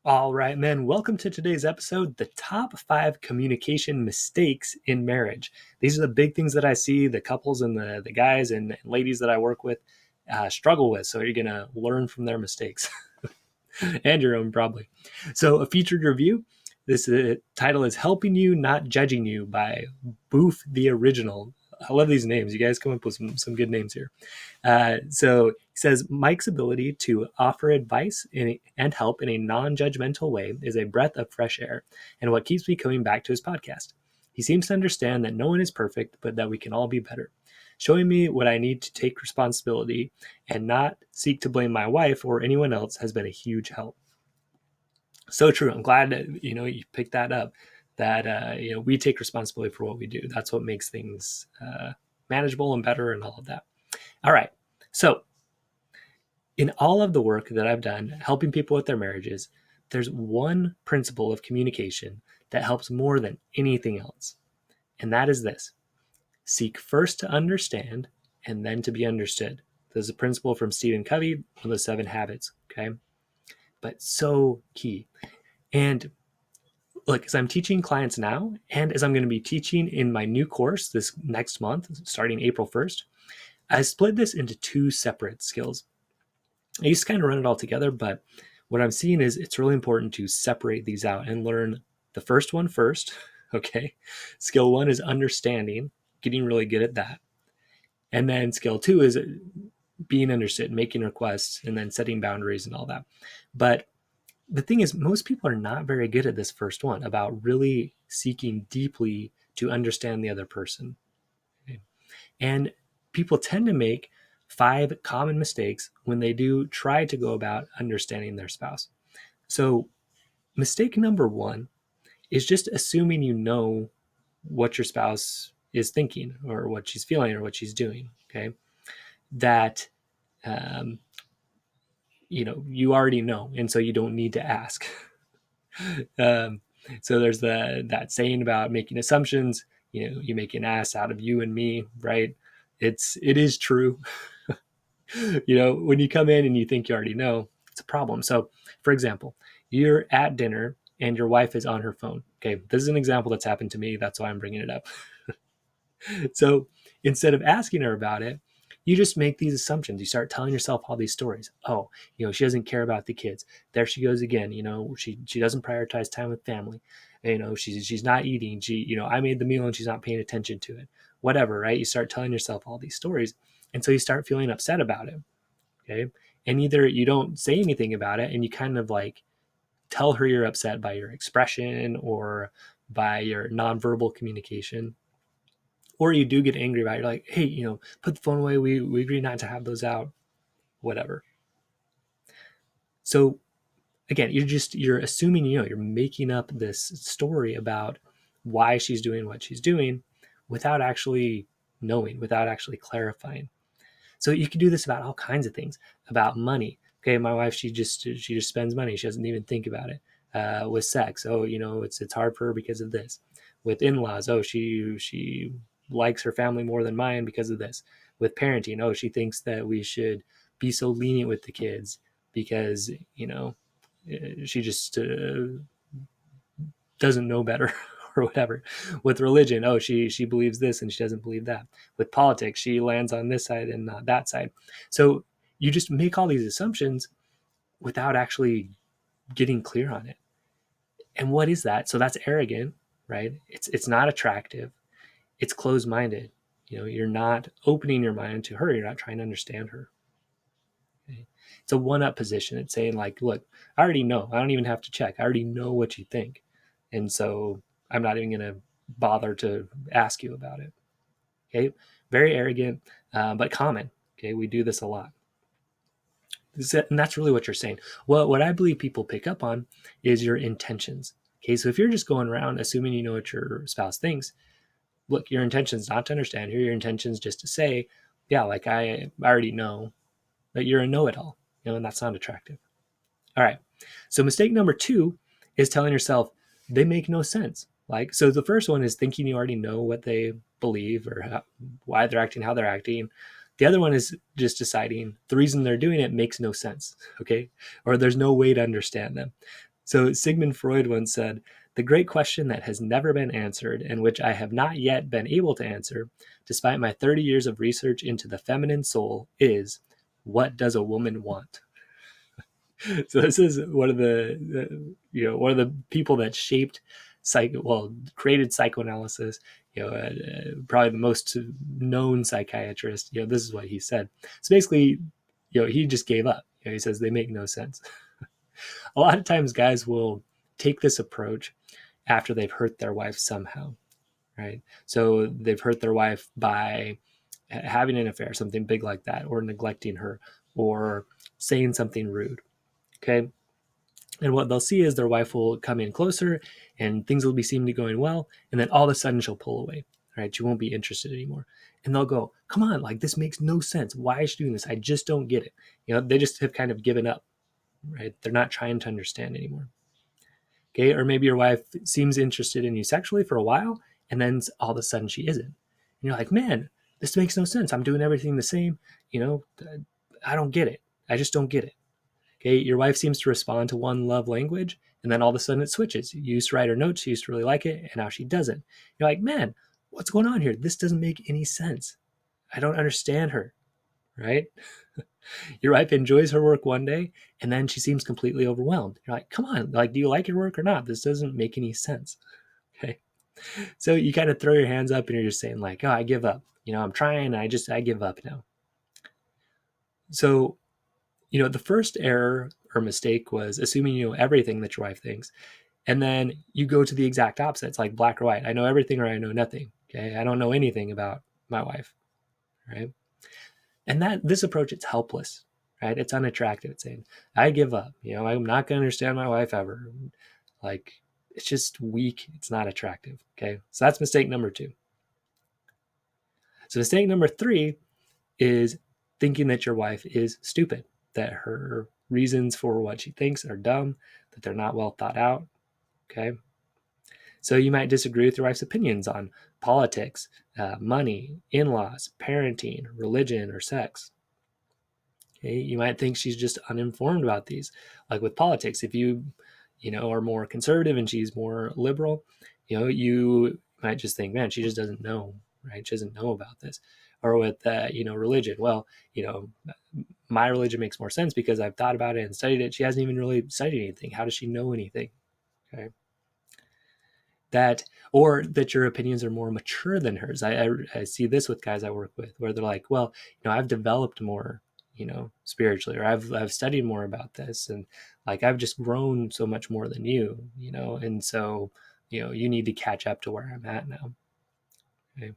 All right, man. Welcome to today's episode, the top 5 communication mistakes in marriage. These are the big things that I see the couples and the guys and ladies that I work with struggle with. So you're going to learn from their mistakes and your own, probably. So, a featured review. This title is Helping You, Not Judging You by Booth the Original. I love these names. You guys come up with some good names here. So he says Mike's ability to offer advice and help in a non-judgmental way is a breath of fresh air and what keeps me coming back to his podcast. He seems to understand that no one is perfect, but that we can all be better. Showing me what I need to take responsibility and not seek to blame my wife or anyone else has been a huge help. So true. I'm glad that you picked that up. That we take responsibility for what we do. That's what makes things manageable and better, and all of that. All right. So, in all of the work that I've done helping people with their marriages, there's one principle of communication that helps more than anything else. And that is this: seek first to understand and then to be understood. This is a principle from Stephen Covey, one of the 7 habits. Okay. But so key. And look, as I'm teaching clients now, and as I'm going to be teaching in my new course this next month, starting April 1st, I split this into 2 separate skills. I used to kind of run it all together, but what I'm seeing is it's really important to separate these out and learn the first one first. Okay. Skill 1 is understanding, getting really good at that. And then skill 2 is being understood, making requests, and then setting boundaries and all that. But the thing is, most people are not very good at this first one, about really seeking deeply to understand the other person. Okay? And people tend to make 5 common mistakes when they do try to go about understanding their spouse. So, mistake number 1 is just assuming you know what your spouse is thinking or what she's feeling or what she's doing. Okay. That, um, you already know. And so you don't need to ask. um, so there's that saying about making assumptions. You make an ass out of you and me, right? It is true. When you come in and you think you already know, it's a problem. So, for example, you're at dinner and your wife is on her phone. Okay, this is an example that's happened to me. That's why I'm bringing it up. So, instead of asking her about it, you just make these assumptions. You start telling yourself all these stories. Oh, she doesn't care about the kids. There she goes again. She doesn't prioritize time with family. She's not eating. I made the meal and she's not paying attention to it. Whatever, right? You start telling yourself all these stories, and so you start feeling upset about it. Okay. And either you don't say anything about it and you kind of like tell her you're upset by your expression or by your nonverbal communication, or you do get angry about it. You're like, hey, put the phone away. We agree not to have those out, whatever. So again, you're assuming, you're making up this story about why she's doing what she's doing without actually knowing, without actually clarifying. So you can do this about all kinds of things, about money. Okay, my wife, she just spends money. She doesn't even think about it. With sex, oh, it's hard for her because of this. With in-laws, oh, she likes her family more than mine because of this. With parenting, oh, she thinks that we should be so lenient with the kids because she just doesn't know better or whatever. With religion, oh, she believes this and she doesn't believe that. With politics, she lands on this side and not that side. So you just make all these assumptions without actually getting clear on it. And what is that? So that's arrogant, right? It's not attractive. It's closed-minded. You're not opening your mind to her. You're not trying to understand her. Okay? It's a one-up position. It's saying like, look, I already know. I don't even have to check. I already know what you think. And so I'm not even going to bother to ask you about it. Okay. Very arrogant, but common. Okay. We do this a lot. And that's really what you're saying. Well, what I believe people pick up on is your intentions. Okay. So if you're just going around assuming you know what your spouse thinks, look, your intention's not to understand her. Your intention's just to say, yeah, like I already know that you're a know-it-all, and that's not attractive. All right. So mistake number 2 is telling yourself they make no sense. So the first one is thinking you already know what they believe or why they're acting, how they're acting. The other one is just deciding the reason they're doing it makes no sense. Okay. Or there's no way to understand them. So Sigmund Freud once said, "The great question that has never been answered, and which I have not yet been able to answer, despite my 30 years of research into the feminine soul, is, what does a woman want?" So this is one of one of the people that shaped created psychoanalysis. Probably the most known psychiatrist. This is what he said. So basically, he just gave up. He says they make no sense. A lot of times, guys will take this approach after they've hurt their wife somehow, right? So they've hurt their wife by having an affair, something big like that, or neglecting her, or saying something rude. Okay. And what they'll see is their wife will come in closer and things will be seemingly going well. And then all of a sudden she'll pull away, right? She won't be interested anymore. And they'll go, "Come on, like this makes no sense. Why is she doing this? I just don't get it." They just have kind of given up, right? They're not trying to understand anymore. Okay. Or maybe your wife seems interested in you sexually for a while, and then all of a sudden she isn't. And you're like, "Man, this makes no sense. I'm doing everything the same. You know, I don't get it. I just don't get it." Okay, your wife seems to respond to one love language, and then all of a sudden it switches. You used to write her notes, she used to really like it, and now she doesn't. You're like, "Man, what's going on here? This doesn't make any sense. I don't understand her," right? Your wife enjoys her work one day, and then she seems completely overwhelmed. You're like, "Come on, like, do you like your work or not? This doesn't make any sense." Okay, so you kind of throw your hands up and you're just saying like, "Oh, I give up. I'm trying. I give up now." So the first error or mistake was assuming you know everything that your wife thinks. And then you go to the exact opposite. It's like black or white. I know everything or I know nothing. Okay. I don't know anything about my wife. Right. And this approach, it's helpless. Right. It's unattractive. It's saying, I give up. I'm not going to understand my wife ever. Like, it's just weak. It's not attractive. Okay. So that's mistake number 2. So mistake number 3 is thinking that your wife is stupid, that her reasons for what she thinks are dumb, that they're not well thought out. Okay. So you might disagree with your wife's opinions on politics, money, in-laws, parenting, religion, or sex. Okay. You might think she's just uninformed about these. Like with politics, if you are more conservative and she's more liberal, you might just think, "Man, she just doesn't know, right? She doesn't know about this." Or with religion, well, my religion makes more sense because I've thought about it and studied it. She hasn't even really studied anything. How does she know anything? Okay. Or that your opinions are more mature than hers. I see this with guys I work with where they're like, "Well, I've developed more, spiritually, or I've studied more about this, and like I've just grown so much more than and so you need to catch up to where I'm at now." Okay.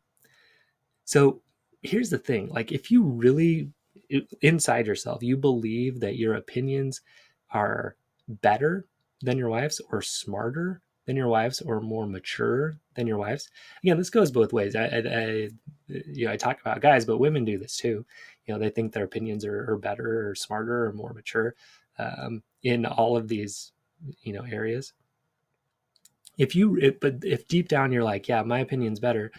So here's the thing, like if you really inside yourself you believe that your opinions are better than your wife's, or smarter than your wife's, or more mature than your wife's. Again, this goes both ways. I talk about guys, but women do this too. They think their opinions are better or smarter or more mature in all of these areas. But if deep down you're like, "Yeah, my opinion's better,"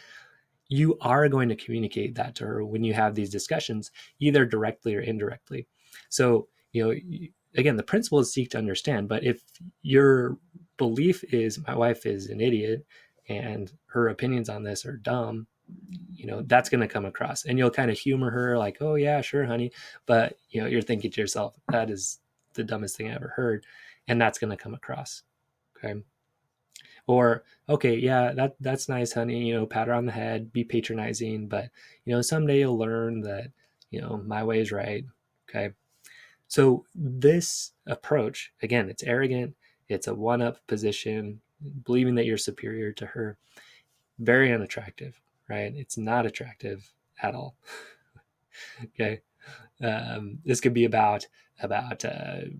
you are going to communicate that to her when you have these discussions, either directly or indirectly. So, again, the principle is seek to understand. But if your belief is my wife is an idiot and her opinions on this are dumb, that's going to come across, and you'll kind of humor her like, "Oh yeah, sure, honey." But, you're thinking to yourself, that is the dumbest thing I ever heard. And that's going to come across. Okay. Or, "Okay, yeah, that's nice, honey, pat her on the head, be patronizing, but someday you'll learn that my way is right." Okay. So this approach, again, it's arrogant, it's a one-up position, believing that you're superior to her. Very unattractive, right? It's not attractive at all. Okay. This could be about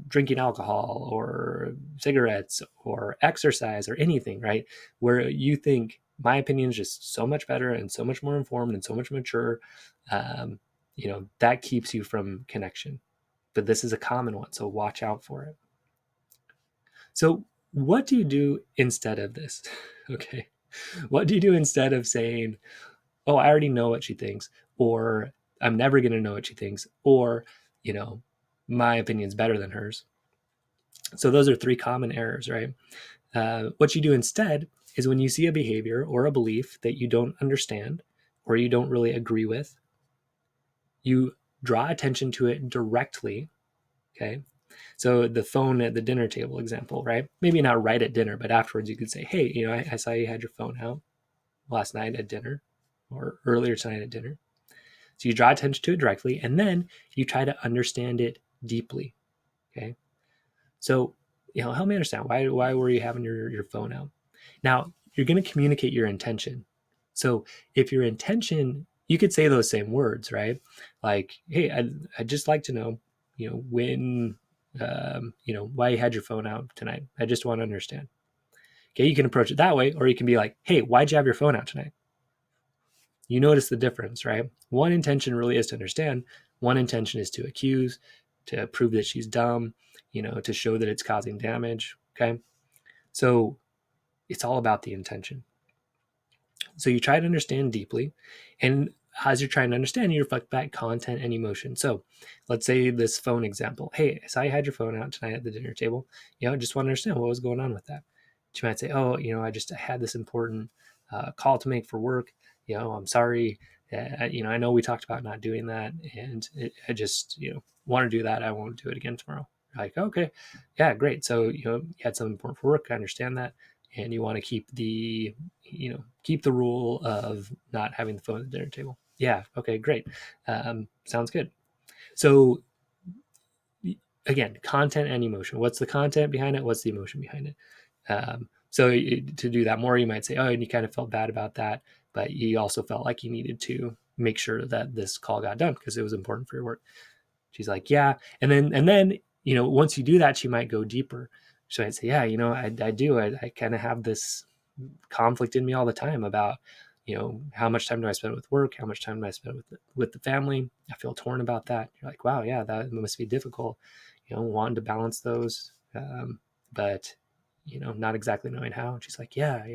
drinking alcohol or cigarettes or exercise or anything, right? Where you think my opinion is just so much better and so much more informed and so much mature, that keeps you from connection. But this is a common one, so watch out for it. So what do you do instead of this? Okay. What do you do instead of saying, "Oh, I already know what she thinks," or "I'm never going to know what she thinks," or, my opinion's better than hers"? So those are three common errors, right? What you do instead is when you see a behavior or a belief that you don't understand or you don't really agree with, you draw attention to it directly. Okay. So the phone at the dinner table example, right? Maybe not right at dinner, but afterwards you could say, hey, I saw you had your phone out last night at dinner or earlier tonight at dinner. So you draw attention to it directly, and then you try to understand it deeply. Okay. So, help me understand why were you having your phone out? Now, you're going to communicate your intention. So if your intention, you could say those same words, right? Like, hey, I'd just like to know, when, why you had your phone out tonight. I just want to understand. Okay, you can approach it that way, or you can be like, hey, why'd you have your phone out tonight? You notice the difference, right? One intention really is to understand. One intention is to accuse, to prove that she's dumb, to show that it's causing damage. Okay. So it's all about the intention. So you try to understand deeply. And as you're trying to understand, you reflect back content and emotion. So let's say this phone example. Hey, I saw you had your phone out tonight at the dinner table. Just want to understand what was going on with that. She might say, oh, I had this important call to make for work. I'm sorry. I know we talked about not doing that. And I just, want to do that. I won't do it again tomorrow. Like, okay, yeah, great. So, you had something important for work. I understand that. And you want to keep the rule of not having the phone at the dinner table. Yeah. Okay, great. Sounds good. So again, content and emotion. What's the content behind it? What's the emotion behind it? So to do that more, you might say, oh, and you kind of felt bad about that, but you also felt like you needed to make sure that this call got done because it was important for your work. She's like, yeah. And then, once you do that, she might go deeper. She might say, yeah, I do. I kind of have this conflict in me all the time about, how much time do I spend with work? How much time do I spend with the family? I feel torn about that. You're like, wow, yeah, that must be difficult, wanting to balance those. But, not exactly knowing how. And she's like, yeah,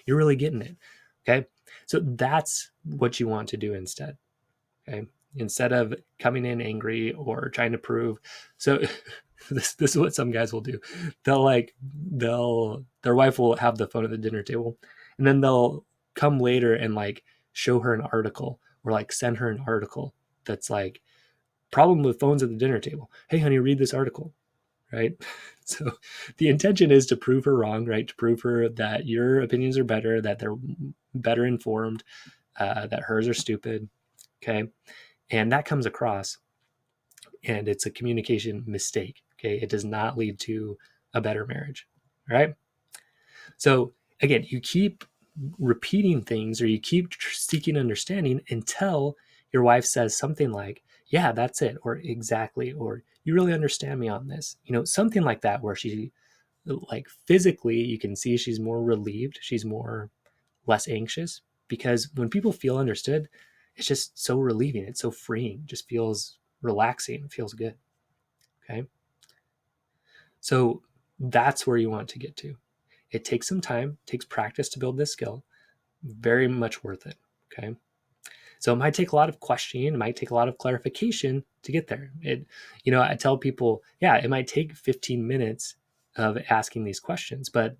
you're really getting it. Okay. So that's what you want to do instead. Okay. Instead of coming in angry or trying to prove. So this is what some guys will do. Their wife will have the phone at the dinner table, and then they'll come later and like show her an article or like send her an article that's like problem with phones at the dinner table. Hey honey, read this article. Right. So the intention is to prove her wrong, right? To prove her that your opinions are better, that they're better informed, that hers are stupid. Okay. And that comes across, and it's a communication mistake. Okay. It does not lead to a better marriage. Right. So again, you keep repeating things or you keep seeking understanding until your wife says something like, yeah, that's it, or exactly, or you really understand me on this, something like that, where she, like, physically you can see she's more relieved, she's more less anxious, because when people feel understood, it's just so relieving, it's so freeing, it just feels relaxing, it feels good. Okay. So that's where you want to get to. It takes some time, takes practice to build this skill. Very much worth it. Okay. So it might take a lot of questioning, it might take a lot of clarification to get there. I tell people, yeah, it might take 15 minutes of asking these questions, but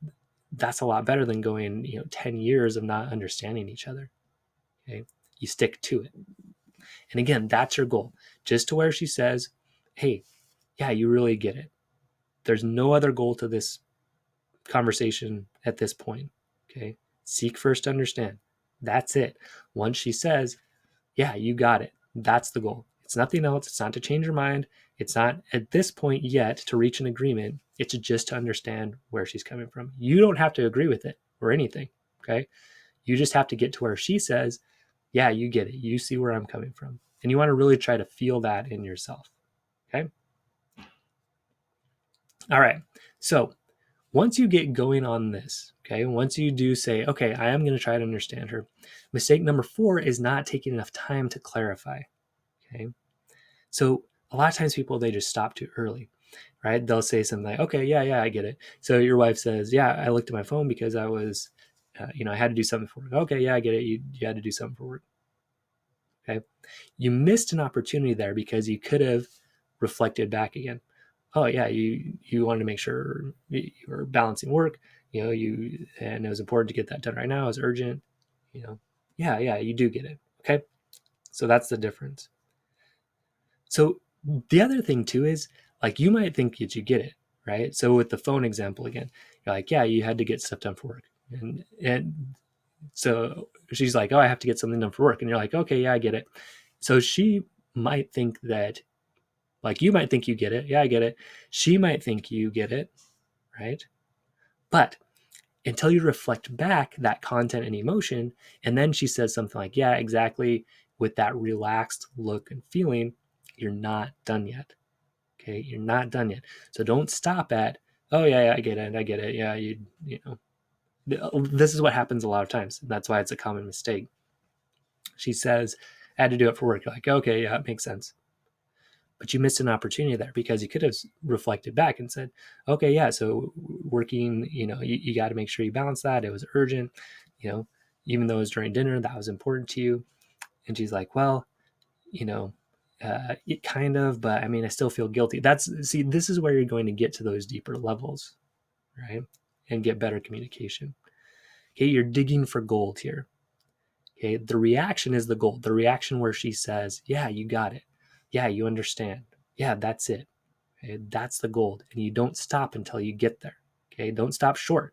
that's a lot better than going, 10 years of not understanding each other. Okay. You stick to it. And again, that's your goal. Just to where she says, hey, yeah, you really get it. There's no other goal to this conversation at this point. Okay. Seek first to understand. That's it. Once she says, yeah, you got it, that's the goal. It's nothing else. It's not to change your mind. It's not at this point yet to reach an agreement. It's just to understand where she's coming from. You don't have to agree with it or anything. Okay. You just have to get to where she says, yeah, you get it. You see where I'm coming from. And you want to really try to feel that in yourself. Okay. All right. So once you get going on this, okay, once you do say, okay, I am going to try to understand her, mistake number 4 is not taking enough time to clarify. Okay. So a lot of times people, they just stop too early, right? They'll say something like, okay, yeah, I get it. So your wife says, yeah, I looked at my phone because I was, I had to do something for work. Okay, yeah, I get it. You had to do something for work. Okay. You missed an opportunity there because you could have reflected back again. oh yeah, you wanted to make sure you were balancing work, and it was important to get that done right now. It was urgent, yeah, you do get it. Okay. So that's the difference. So the other thing too is, like, you might think that you get it, right? So with the phone example again, you're like, yeah, you had to get stuff done for work. And so she's like, oh, I have to get something done for work. And you're like, okay, yeah, I get it. So she might think that, like, you might think you get it. Yeah, I get it. She might think you get it, right? But until you reflect back that content and emotion, and then she says something like, yeah, exactly, with that relaxed look and feeling, you're not done yet. Okay, you're not done yet. So don't stop at, oh yeah, I get it, yeah, you know this is what happens a lot of times. That's why it's a common mistake. She says, I had to do it for work. You're like, okay, yeah, it makes sense. But you missed an opportunity there, because you could have reflected back and said, okay, yeah, so working, you got to make sure you balance that. It was urgent, you know, even though it was during dinner, that was important to you. And she's like, well, you know, it kind of, but I mean, I still feel guilty. This is where you're going to get to those deeper levels, right? And get better communication. Okay, you're digging for gold here. Okay, the reaction is the gold. The reaction where she says, yeah, you got it. Yeah, you understand. Yeah, that's it. Okay, that's the gold. And you don't stop until you get there. Okay, don't stop short.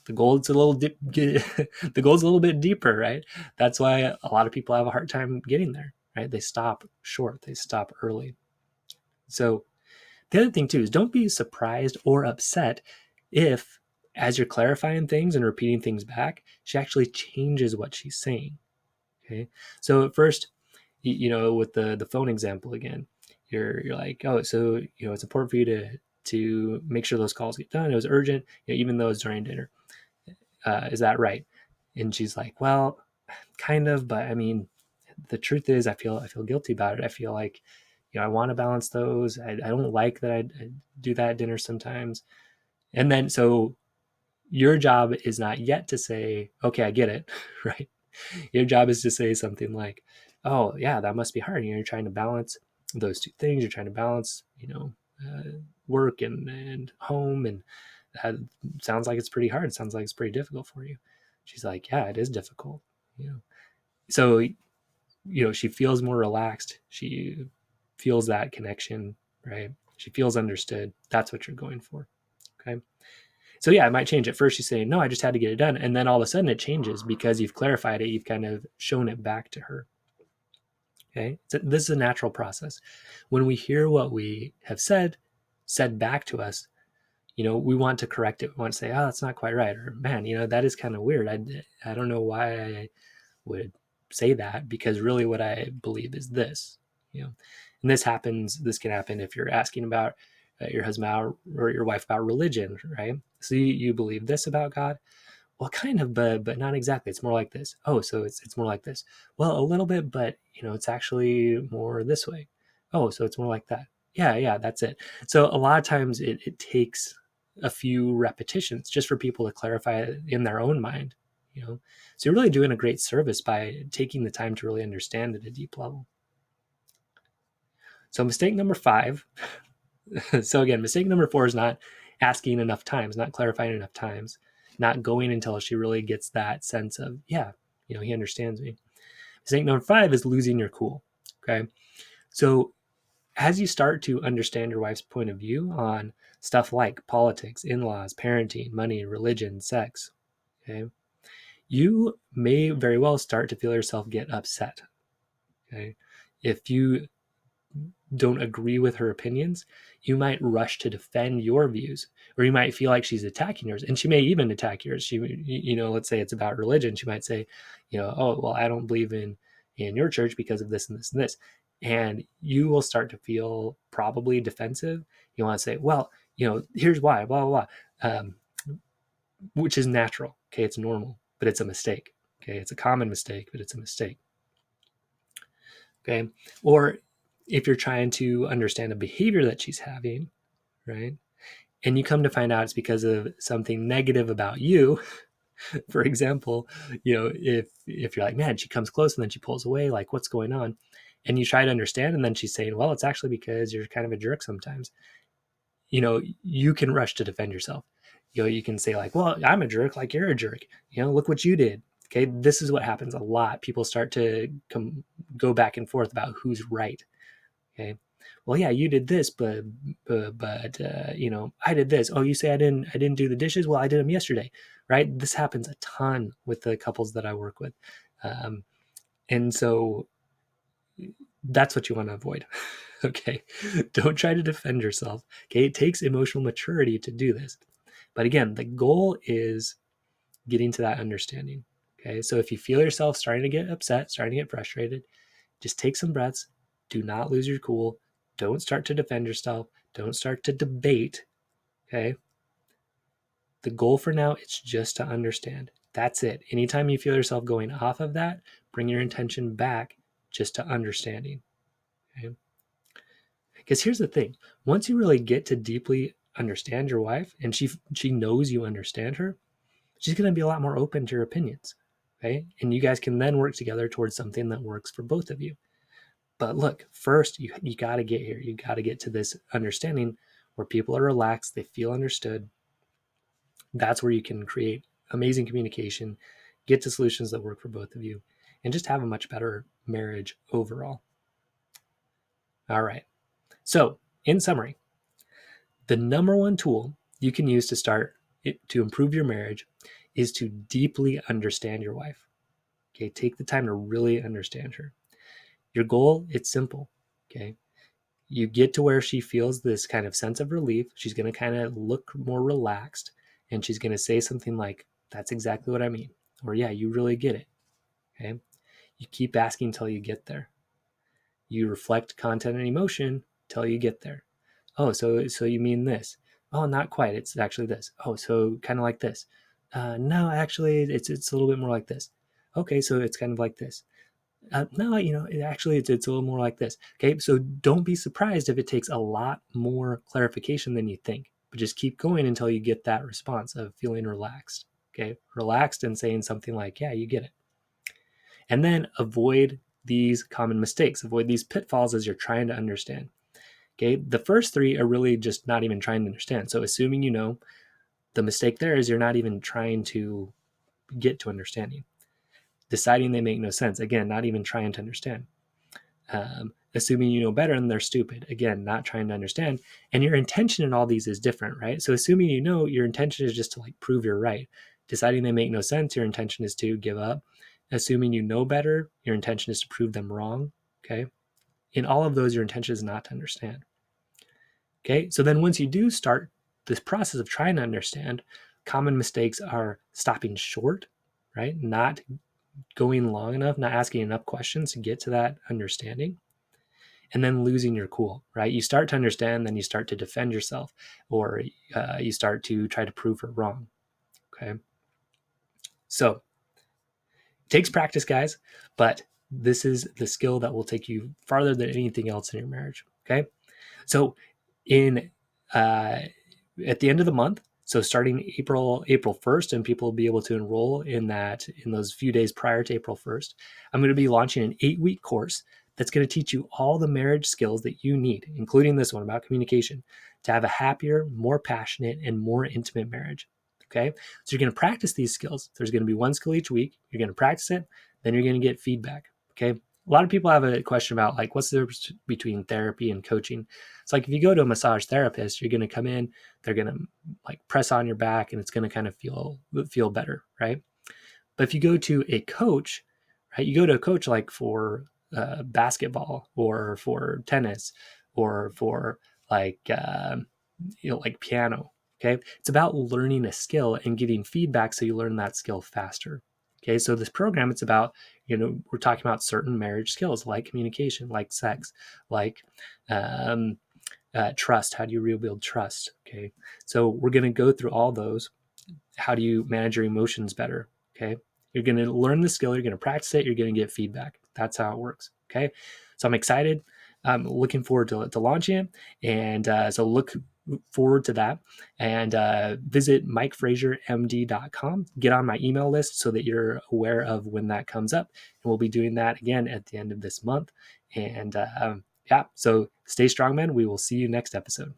The gold's a little the gold's a little bit deeper, right? That's why a lot of people have a hard time getting there, right? They stop short, they stop early. So the other thing too is, don't be surprised or upset if, as you're clarifying things and repeating things back, she actually changes what she's saying. Okay. So at first, with the phone example again, you're like, oh, so it's important for you to make sure those calls get done. It was urgent, even though it's during dinner. Is that right? And she's like, well, kind of, but I mean, the truth is, I feel guilty about it. I feel like, I want to balance those. I don't like that I do that at dinner sometimes. And then, so your job is not yet to say, okay, I get it, right? Your job is to say something like, oh yeah, that must be hard. You're trying to balance those two things. You're trying to balance, work and home, and that sounds like it's pretty hard. It sounds like it's pretty difficult for you. She's like, yeah, it is difficult. So she feels more relaxed. She feels that connection, right? She feels understood. That's what you're going for. Okay. So yeah, it might change. At first she's saying, no, I just had to get it done. And then all of a sudden it changes because you've clarified it. You've kind of shown it back to her. Okay. So this is a natural process. When we hear what we have said back to us, we want to correct it. We want to say, oh, that's not quite right. Or, man, that is kind of weird. I don't know why I would say that, because really what I believe is this, and this can happen if you're asking about your husband or your wife about religion, right? So you believe this about God. Well, kind of, but not exactly. It's more like this. Oh, so it's more like this. Well, a little bit, but it's actually more this way. Oh, so it's more like that. Yeah, that's it. So a lot of times it takes a few repetitions just for people to clarify it in their own mind. So you're really doing a great service by taking the time to really understand at a deep level. So mistake number 5. So again, mistake number 4 is not asking enough times, not clarifying enough times, not going until she really gets that sense of, yeah, he understands me. Mistake number 5 is losing your cool. Okay. So as you start to understand your wife's point of view on stuff like politics, in-laws, parenting, money, religion, sex, okay, you may very well start to feel yourself get upset. Okay. If you don't agree with her opinions, you might rush to defend your views, or you might feel like she's attacking yours, and she may even attack yours. She, let's say it's about religion. She might say, oh, well, I don't believe in your church because of this and this and this, and you will start to feel probably defensive. You want to say, well, here's why, blah blah blah, which is natural. Okay, it's normal, but it's a mistake. Okay, it's a common mistake, but it's a mistake. Okay. Or if you're trying to understand a behavior that she's having, right? And you come to find out it's because of something negative about you. For example, if you're like, man, she comes close and then she pulls away, like, what's going on? And you try to understand, and then she's saying, well, it's actually because you're kind of a jerk sometimes. you can rush to defend yourself. You can say like, well, I'm a jerk, like you're a jerk. Look what you did. Okay, this is what happens a lot. People start to go back and forth about who's right. Okay, well, yeah, you did this, but I did this. Oh, you say I didn't do the dishes. Well, I did them yesterday, right? This happens a ton with the couples that I work with, and so that's what you want to avoid. Okay, don't try to defend yourself. Okay, it takes emotional maturity to do this, but again, the goal is getting to that understanding. Okay, so if you feel yourself starting to get upset, starting to get frustrated, just take some breaths. Do not lose your cool. Don't start to defend yourself. Don't start to debate. Okay, the goal for now is just to understand. That's it. Anytime you feel yourself going off of that, bring your intention back just to understanding. Okay, because here's the thing: once you really get to deeply understand your wife, and she knows you understand her, she's going to be a lot more open to your opinions. Okay, and you guys can then work together towards something that works for both of you. But look, first you got to get here. You got to get to this understanding where people are relaxed, they feel understood. That's where you can create amazing communication, get to solutions that work for both of you, and just have a much better marriage overall. All right. So, in summary, the number one tool you can use to improve your marriage is to deeply understand your wife. Okay, take the time to really understand her. Your goal, it's simple. Okay, you get to where she feels this kind of sense of relief. She's going to kind of look more relaxed, and she's going to say something like, "That's exactly what I mean," or "Yeah, you really get it." Okay, you keep asking until you get there. You reflect content and emotion till you get there. Oh, so you mean this? Oh, not quite. It's actually this. Oh, so kind of like this. No, actually, it's a little bit more like this. Okay, so it's kind of like this. No, it's a little more like this. Okay, so don't be surprised if it takes a lot more clarification than you think, but just keep going until you get that response of feeling relaxed. Okay, relaxed and saying something like, "Yeah, you get it," and then avoid these common mistakes, avoid these pitfalls as you're trying to understand. Okay, the first three are really just not even trying to understand. So assuming the mistake there is you're not even trying to get to understanding. Deciding they make no sense. Again, not even trying to understand. Assuming you know better and they're stupid. Again, not trying to understand. And your intention in all these is different, right? So assuming your intention is just to like prove you're right. Deciding they make no sense, your intention is to give up. Assuming you know better, your intention is to prove them wrong. Okay. In all of those, your intention is not to understand. Okay. So then once you do start this process of trying to understand, common mistakes are stopping short, right? Not going long enough, not asking enough questions to get to that understanding, and then losing your cool, right? You start to understand, then you start to defend yourself, or you start to try to prove her wrong. Okay. So it takes practice, guys, but this is the skill that will take you farther than anything else in your marriage. Okay. So in at the end of the month, so starting April 1st, and people will be able to enroll in those few days prior to April 1st, I'm going to be launching an 8-week course that's going to teach you all the marriage skills that you need, including this one about communication, to have a happier, more passionate, and more intimate marriage. Okay, so you're going to practice these skills. There's going to be one skill each week. You're going to practice it, then you're going to get feedback. Okay, a lot of people have a question about like what's the difference between therapy and coaching. It's like if you go to a massage therapist, you're going to come in, they're going to like press on your back, and it's going to kind of feel better, right? But if you go to a coach, right, you go to a coach like for basketball or for tennis or for like like piano. Okay, it's about learning a skill and getting feedback so you learn that skill faster. Okay, so this program, it's about we're talking about certain marriage skills like communication, like sex, like trust. How do you rebuild trust? Okay, so we're going to go through all those. How do you manage your emotions better? Okay, you're going to learn the skill, you're going to practice it, you're going to get feedback. That's how it works. Okay, so I'm excited. I'm looking forward to launching it, and so look forward to that, and visit mikefraziermd.com. Get on my email list so that you're aware of when that comes up, and we'll be doing that again at the end of this month. And yeah, so stay strong, man. We will see you next episode.